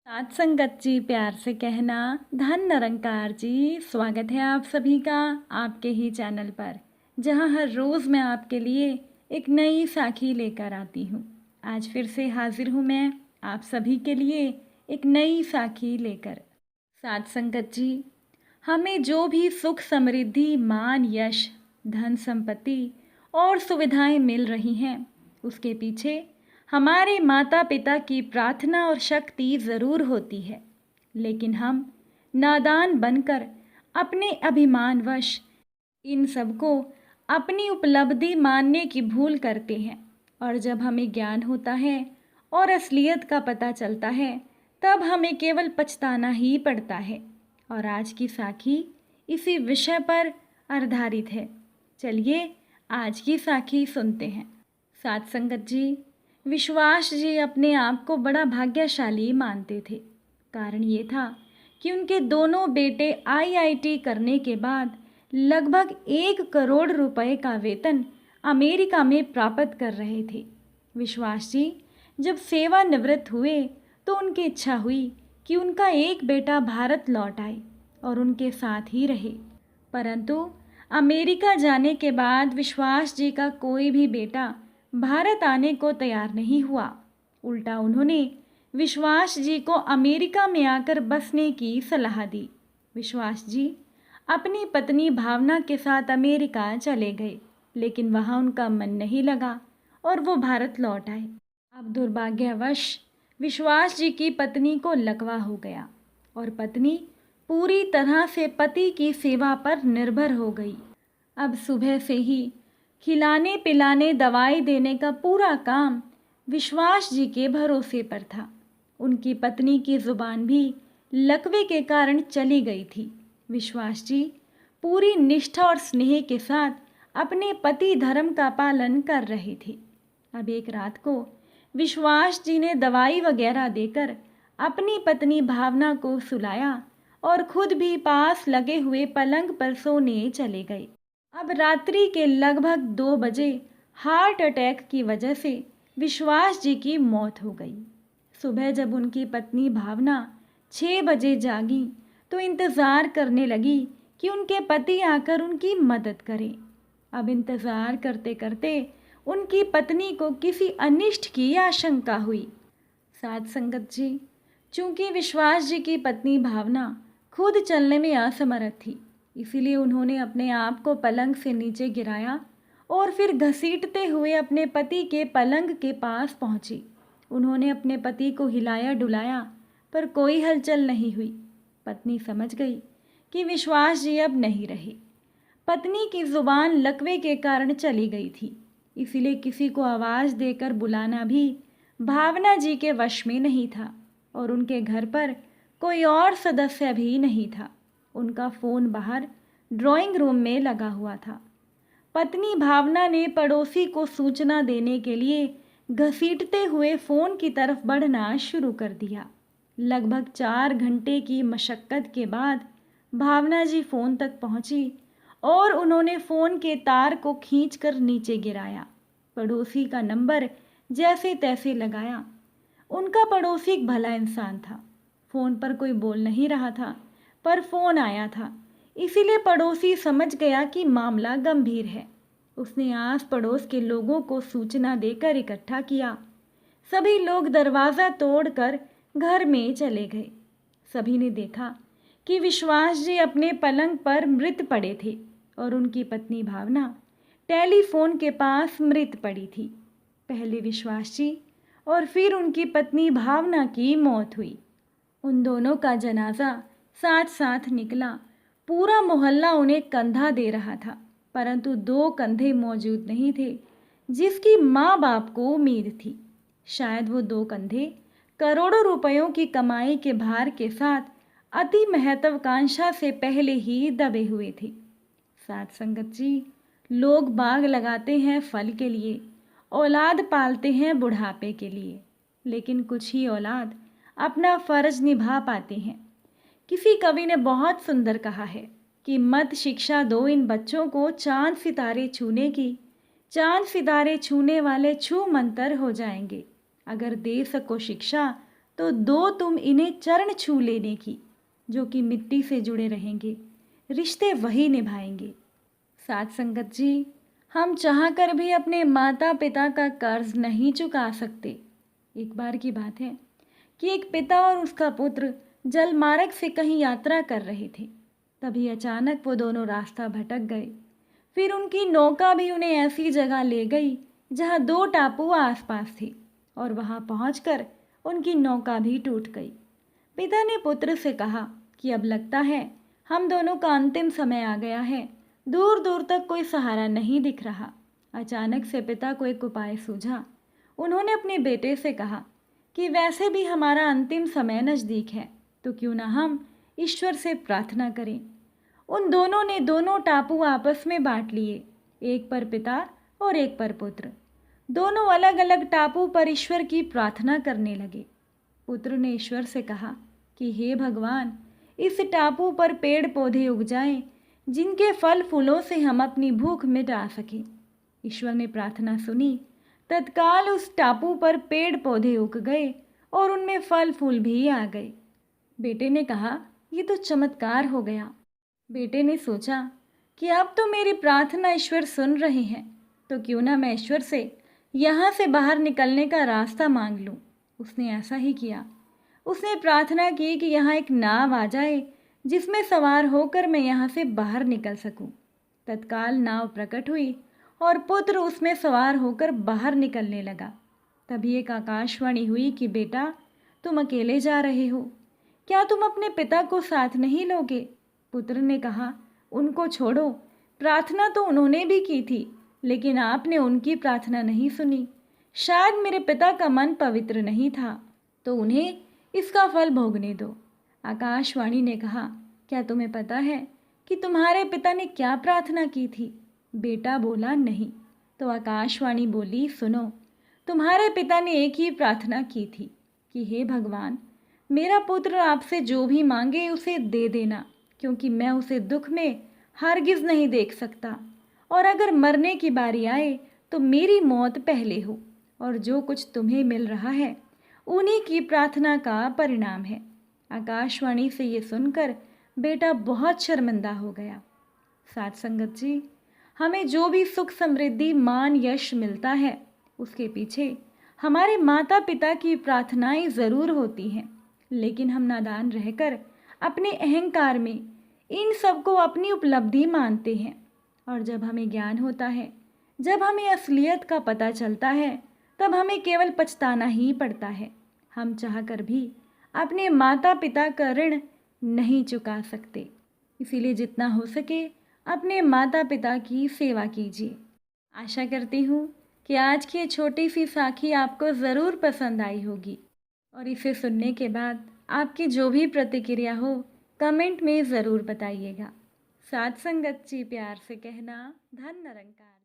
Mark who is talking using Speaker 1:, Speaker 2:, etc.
Speaker 1: साथ संगत जी, प्यार से कहना। धन निरंकार जी, स्वागत है आप सभी का आपके ही चैनल पर, जहां हर रोज़ मैं आपके लिए एक नई साखी लेकर आती हूं। आज फिर से हाजिर हूं मैं आप सभी के लिए एक नई साखी लेकर। साथ संगत जी, हमें जो भी सुख समृद्धि मान यश धन संपत्ति और सुविधाएं मिल रही हैं, उसके पीछे हमारे माता पिता की प्रार्थना और शक्ति ज़रूर होती है। लेकिन हम नादान बनकर अपने अभिमानवश इन सबको अपनी उपलब्धि मानने की भूल करते हैं, और जब हमें ज्ञान होता है और असलियत का पता चलता है, तब हमें केवल पछताना ही पड़ता है। और आज की साखी इसी विषय पर आधारित है। चलिए आज की साखी सुनते हैं। साथ संगत जी, विश्वास जी अपने आप को बड़ा भाग्यशाली मानते थे। कारण ये था कि उनके दोनों बेटे आईआईटी करने के बाद लगभग 1 करोड़ रुपए का वेतन अमेरिका में प्राप्त कर रहे थे। विश्वास जी जब सेवानिवृत्त हुए तो उनकी इच्छा हुई कि उनका एक बेटा भारत लौट आए और उनके साथ ही रहे। परंतु अमेरिका जाने के बाद विश्वास जी का कोई भी बेटा भारत आने को तैयार नहीं हुआ। उल्टा उन्होंने विश्वास जी को अमेरिका में आकर बसने की सलाह दी। विश्वास जी अपनी पत्नी भावना के साथ अमेरिका चले गए, लेकिन वहाँ उनका मन नहीं लगा और वो भारत लौट आए। अब दुर्भाग्यवश विश्वास जी की पत्नी को लकवा हो गया और पत्नी पूरी तरह से पति की सेवा पर निर्भर हो गई। अब सुबह से ही खिलाने पिलाने दवाई देने का पूरा काम विश्वास जी के भरोसे पर था। उनकी पत्नी की जुबान भी लकवे के कारण चली गई थी। विश्वास जी पूरी निष्ठा और स्नेह के साथ अपने पति धर्म का पालन कर रहे थे। अब एक रात को विश्वास जी ने दवाई वगैरह देकर अपनी पत्नी भावना को सुलाया और खुद भी पास लगे हुए पलंग पर सोने चले गए। अब रात्रि के लगभग 2 बजे हार्ट अटैक की वजह से विश्वास जी की मौत हो गई। सुबह जब उनकी पत्नी भावना 6 बजे जागी तो इंतज़ार करने लगी कि उनके पति आकर उनकी मदद करें। अब इंतज़ार करते करते उनकी पत्नी को किसी अनिष्ट की आशंका हुई। साथ संगत जी, चूँकि विश्वास जी की पत्नी भावना खुद चलने में असमर्थ थी, इसीलिए उन्होंने अपने आप को पलंग से नीचे गिराया और फिर घसीटते हुए अपने पति के पलंग के पास पहुंची। उन्होंने अपने पति को हिलाया डुलाया, पर कोई हलचल नहीं हुई। पत्नी समझ गई कि विश्वास जी अब नहीं रहे। पत्नी की जुबान लकवे के कारण चली गई थी, इसीलिए किसी को आवाज़ देकर बुलाना भी भावना जी के वश में नहीं था और उनके घर पर कोई और सदस्य भी नहीं था। उनका फ़ोन बाहर ड्राइंग रूम में लगा हुआ था। पत्नी भावना ने पड़ोसी को सूचना देने के लिए घसीटते हुए फ़ोन की तरफ बढ़ना शुरू कर दिया। लगभग 4 घंटे की मशक्क़त के बाद भावना जी फ़ोन तक पहुंची और उन्होंने फ़ोन के तार को खींचकर नीचे गिराया। पड़ोसी का नंबर जैसे तैसे लगाया। उनका पड़ोसी एक भला इंसान था। फ़ोन पर कोई बोल नहीं रहा था, पर फ़ोन आया था, इसीलिए पड़ोसी समझ गया कि मामला गंभीर है। उसने आस पड़ोस के लोगों को सूचना देकर इकट्ठा किया। सभी लोग दरवाज़ा तोड़कर घर में चले गए। सभी ने देखा कि विश्वास जी अपने पलंग पर मृत पड़े थे और उनकी पत्नी भावना टेलीफोन के पास मृत पड़ी थी। पहले विश्वास जी और फिर उनकी पत्नी भावना की मौत हुई। उन दोनों का जनाजा साथ साथ निकला। पूरा मोहल्ला उन्हें कंधा दे रहा था, परंतु 2 कंधे मौजूद नहीं थे जिसकी माँ बाप को उम्मीद थी। शायद वो 2 कंधे करोड़ों रुपयों की कमाई के भार के साथ अति महत्वाकांक्षा से पहले ही दबे हुए थे। साथ संगत जी, लोग बाग लगाते हैं फल के लिए, औलाद पालते हैं बुढ़ापे के लिए, लेकिन कुछ ही औलाद अपना फ़र्ज निभा पाते हैं। किसी कवि ने बहुत सुंदर कहा है कि मत शिक्षा दो इन बच्चों को चांद सितारे छूने की, चांद सितारे छूने वाले छू मंतर हो जाएंगे। अगर दे सको शिक्षा तो दो तुम इन्हें चरण छू लेने की, जो कि मिट्टी से जुड़े रहेंगे, रिश्ते वही निभाएंगे। साथ संगत जी, हम चाहकर भी अपने माता पिता का कर्ज नहीं चुका सकते। एक बार की बात है कि एक पिता और उसका पुत्र जलमार्ग से कहीं यात्रा कर रहे थे। तभी अचानक वो दोनों रास्ता भटक गए। फिर उनकी नौका भी उन्हें ऐसी जगह ले गई जहाँ दो टापू आसपास थे, और वहाँ पहुँचकर उनकी नौका भी टूट गई। पिता ने पुत्र से कहा कि अब लगता है हम दोनों का अंतिम समय आ गया है। दूर दूर तक कोई सहारा नहीं दिख रहा। अचानक से पिता को एक उपाय सूझा। उन्होंने अपने बेटे से कहा कि वैसे भी हमारा अंतिम समय नज़दीक है, तो क्यों ना हम ईश्वर से प्रार्थना करें। उन दोनों ने दोनों टापू आपस में बांट लिए, एक पर पिता और एक पर पुत्र। दोनों अलग अलग टापू पर ईश्वर की प्रार्थना करने लगे। पुत्र ने ईश्वर से कहा कि हे भगवान, इस टापू पर पेड़ पौधे उग जाएं, जिनके फल फूलों से हम अपनी भूख मिटा सकें। ईश्वर ने प्रार्थना सुनी। तत्काल उस टापू पर पेड़ पौधे उग गए और उनमें फल फूल भी आ गए। बेटे ने कहा, ये तो चमत्कार हो गया। बेटे ने सोचा कि अब तो मेरी प्रार्थना ईश्वर सुन रहे हैं, तो क्यों ना मैं ईश्वर से यहाँ से बाहर निकलने का रास्ता मांग लूँ। उसने ऐसा ही किया। उसने प्रार्थना की कि यहाँ एक नाव आ जाए जिसमें सवार होकर मैं यहाँ से बाहर निकल सकूँ। तत्काल नाव प्रकट हुई और पुत्र उसमें सवार होकर बाहर निकलने लगा। तभी एक आकाशवाणी हुई कि बेटा, तुम अकेले जा रहे हो, क्या तुम अपने पिता को साथ नहीं लोगे। पुत्र ने कहा, उनको छोड़ो, प्रार्थना तो उन्होंने भी की थी, लेकिन आपने उनकी प्रार्थना नहीं सुनी। शायद मेरे पिता का मन पवित्र नहीं था, तो उन्हें इसका फल भोगने दो। आकाशवाणी ने कहा, क्या तुम्हें पता है कि तुम्हारे पिता ने क्या प्रार्थना की थी। बेटा बोला, नहीं। तो आकाशवाणी बोली, सुनो, तुम्हारे पिता ने एक ही प्रार्थना की थी कि हे भगवान, मेरा पुत्र आपसे जो भी मांगे उसे दे देना, क्योंकि मैं उसे दुख में हरगिज़ नहीं देख सकता, और अगर मरने की बारी आए तो मेरी मौत पहले हो, और जो कुछ तुम्हें मिल रहा है उन्हीं की प्रार्थना का परिणाम है। आकाशवाणी से ये सुनकर बेटा बहुत शर्मिंदा हो गया। साथ संगत जी, हमें जो भी सुख समृद्धि मान यश मिलता है, उसके पीछे हमारे माता पिता की प्रार्थनाएं ज़रूर होती हैं, लेकिन हम नादान रहकर अपने अहंकार में इन सबको अपनी उपलब्धि मानते हैं। और जब हमें ज्ञान होता है, जब हमें असलियत का पता चलता है, तब हमें केवल पछताना ही पड़ता है। हम चाहकर भी अपने माता पिता का ऋण नहीं चुका सकते। इसीलिए जितना हो सके अपने माता पिता की सेवा कीजिए। आशा करती हूँ कि आज की ये छोटी सी साखी आपको ज़रूर पसंद आई होगी, और इसे सुनने के बाद आपकी जो भी प्रतिक्रिया हो कमेंट में ज़रूर बताइएगा। साथ संगत जी, प्यार से कहना, धन निरंकार।